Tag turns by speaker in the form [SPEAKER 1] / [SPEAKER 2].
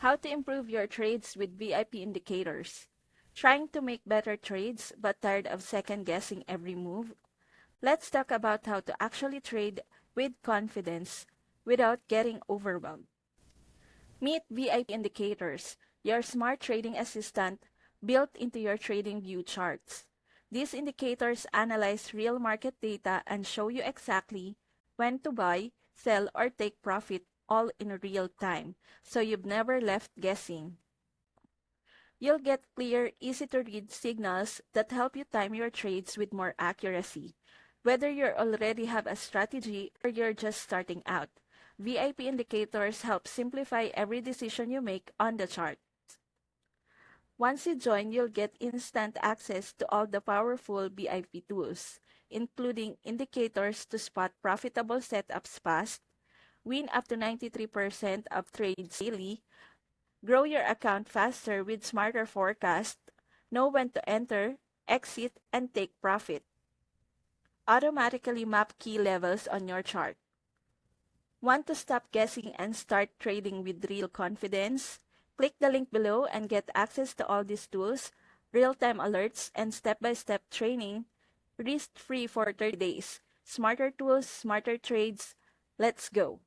[SPEAKER 1] How to improve your trades with VIP indicators. Trying to make better trades but tired of second guessing every move? Let's talk about how to actually trade with confidence without getting overwhelmed. Meet VIP indicators, your smart trading assistant built into your trading view charts. These indicators analyze real market data and show you exactly when to buy, sell, or take profit all in real time, so you've never left guessing. You'll get clear, easy to read signals that help you time your trades with more accuracy. Whether you already have a strategy or you're just starting out, VIP indicators help simplify every decision you make on the chart. Once you join, you'll get instant access to all the powerful VIP tools, including indicators to spot profitable setups fast, win up to 93% of trades daily, grow your account faster with smarter forecast, know when to enter, exit, and take profit. Automatically map key levels on your chart. Want to stop guessing and start trading with real confidence? Click the link below and get access to all these tools, real-time alerts, and step-by-step training, risk-free for 30 days. Smarter tools, smarter trades. Let's go.